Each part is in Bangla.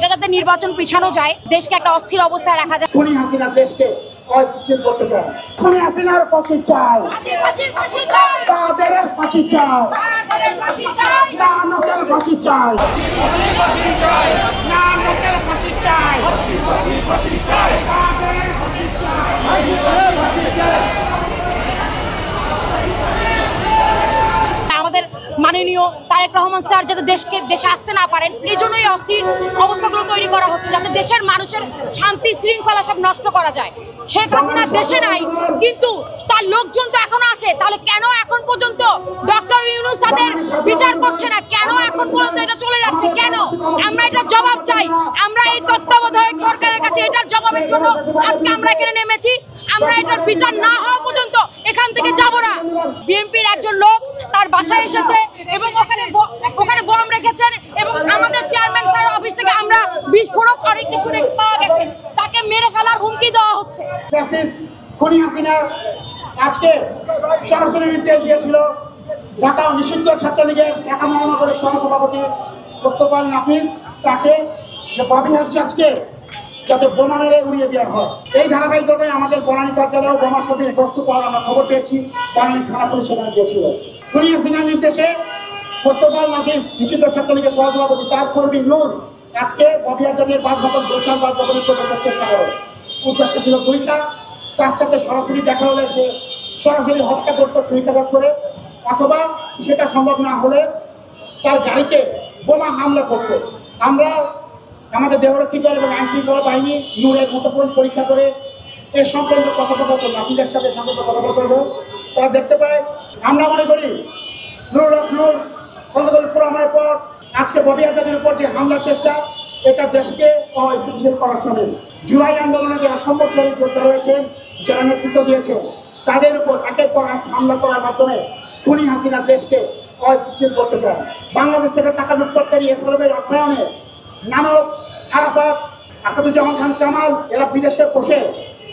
এটা যাতে নির্বাচন পিছানো যায়, দেশকে একটা অস্থির অবস্থায় রাখা যায়। খুনি হাসিনা দেশকে অস্থিতিশীল করতে চায়। খুনি হাসিনার ফাঁসি চাই, তাদের ফাঁসি চাই, না নকের ফাঁসি চাই, না নকের ফাঁসি চাই। আমাদের মাননীয় তারেক রহমান স্যার যাতে দেশে আসতে না পারেন, এই জন্যই অস্থির অবস্থাগুলো তৈরি করা হচ্ছে, যাতে দেশের মানুষের শান্তি শৃঙ্খলা সব নষ্ট করা যায়। শেখ হাসিনা দেশে নাই, কিন্তু তার লোকজন তো এখনো আছে। তাহলে কেন এখন পর্যন্ত ডক্টর ইউনূস তাদের বিচার করছে না? কেন এখন পর্যন্ত এটা চলে যাচ্ছে? কেন? আমরা এটা জবাব চাই। আমরা এই তত্ত্বাবধায়ক সরকারের কাছে এটার জবাবের জন্য আজকে আমরা এখানে নেমেছি। আমরা এটার বিচার না হওয়া পর্যন্ত এখান থেকে যাব না। বিএনপির একজন লোক তার বাসায় এসেছে এবং ওখানে বোম রেখেছেন, এবং আমাদের চেয়ারম্যান স্যার অফিস থেকে আমরা বিস্ফোরক অনেক কিছু পাওয়া গেছে, তাকে মেরে ফেলার হুমকি দেওয়া হচ্ছে। খুনি হাসিনা আজকে সরাসরি নির্দেশ দিয়েছিল ঢাকা নিষিদ্ধ ছাত্রলীগের ঢাকা মহানগরের সহসভাপতি মোস্তফা নাফিজ, তাকে যে বাবিহার জাজকে যাতে বোমা মেরে উড়িয়ে দেওয়া হয়। এই ধারাবাহিকতায় আমাদের বনানী কার্যালয়ে বোমা সদৃশ বস্তু পাওয়ার আমরা খবর পেয়েছি। বনানী থানা পুলিশ সেখানে গিয়েছিল। খুনি হাসিনার নির্দেশে মোস্তফা নাফিজ নিষিদ্ধ ছাত্রলীগের সহসভাপতি তার কর্মী নূর আজকে বাবিহার জাজের বাসভবন গোলশান বাসভবনে প্রবেশের চেষ্টা করে। উদ্দেশ্য ছিল দুইটা, তার সাথে সরাসরি দেখা হলে সে সরাসরি হত্যা করতো ছুরিকাঘাত করে, অথবা সেটা সম্ভব না হলে তার গাড়িতে বোমা হামলা করত। আমরা আমাদের দেহরক্ষী দল এবং আইন শৃঙ্খলা বাহিনী নূরের মুঠোফোন পরীক্ষা করে এ সংক্রান্ত কথোপকথন নাফিজের সাথে সংক্রান্ত কথোপকথন তারা দেখতে পায়। আমরা মনে করি নূর গতকাল প্রমাণের পর আজকে ববি আজাদের উপর যে হামলার চেষ্টা, এটা দেশকে অস্থিতিশীল করার সামিল। জুলাই আন্দোলনে যারা সম্মুখীন যোদ্ধা রয়েছেন, যারা নেতৃত্ব দিয়েছেন, তাদের উপর একের পর এক হামলা করার মাধ্যমে খুনি হাসিনা দেশকে অস্থিতিশীল করতে চায়। বাংলাদেশ থেকে টাকা লুটপাটকারী এসএলএমের অর্থায়নে নানক, আরাফাত, আসাদুজ্জামান খান কামাল এরা বিদেশে বসে,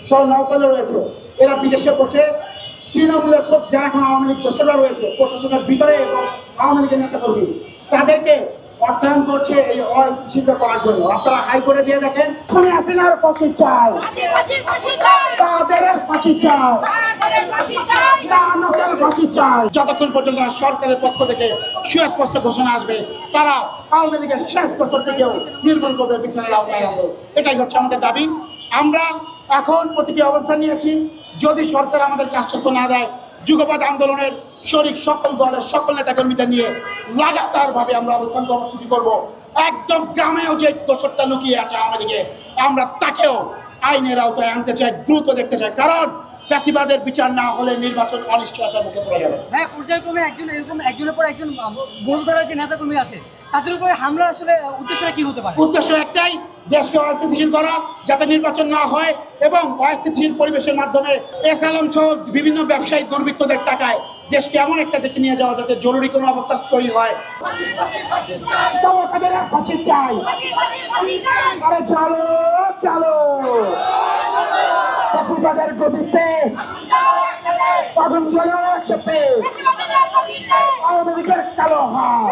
সব নৌকালে রয়েছে, এরা বিদেশে বসে তৃণমূলের যারা এখন আওয়ামী লীগ দোষরা রয়েছে প্রশাসনের ভিতরে এবং আওয়ামী লীগের নেতাকর্মী, তাদেরকে অর্থায়ন করছে এই অস্থিতিশীল করার জন্য। আপনারা হাই করে যেয়ে দেখেন, খুনি হাসিনার ফাঁসি চাই, তাদের ফাঁসি চাই, না নকের ফাঁসি চাই। যতক্ষণ পর্যন্ত সরকারের পক্ষ থেকে সুস্পষ্ট ঘোষণা আসবে, তারা আওয়ামী লীগের শেষ দোষরটিকেও নির্মূল করবে, বিচারের আওতায় আনবে। এটাই হচ্ছে আমাদের দাবি। আমরা এখন প্রতীকী অবস্থান নিয়েছি। যদি সরকার আমাদেরকে আশ্বস্ত না দেয়, যুগপৎ আন্দোলনের শরিক সকল দলের সকল নেতাকর্মীদের নিয়ে লাগাতারভাবে আমরা অবস্থান কর্মসূচি করব। একদম গ্রামেও যে দোষরটা লুকিয়ে আছে আওয়ামী লীগে, আমরা তাকেও আইনের আওতায় আনতে চাই, দ্রুত দেখতে চাই। কারণ ফ্যাসিবাদের বিচার না হলে নির্বাচন অনিশ্চয়তার মুখে পড়ে যাবে। হ্যাঁ, পর্যায়ক্রমে একজনের পর একজন মূলধারার যে নেতাকর্মী আছে তাদের উপরে হামলা আসলে উদ্দেশ্যটা কি হতে পারে? উদ্দেশ্য একটাই, দেশকে অস্থিতিশীল করা, যাতে নির্বাচন না হয় এবং অস্থিতিশীল পরিবেশের মাধ্যমে এসআলম সহ বিভিন্ন ব্যবসায়ী দুর্বৃত্তদের টাকায় দেশকে এমন একটা দিকে নিয়ে যাওয়া যাতে জরুরি কোনো অবস্থা তৈরি হয়। ফাঁসি চাই, আরে চলো চলো ফ্যাসিবাদের গতিতে আগুন জ্বলো একসাথে, আওয়ামী লীগের কালো হাত।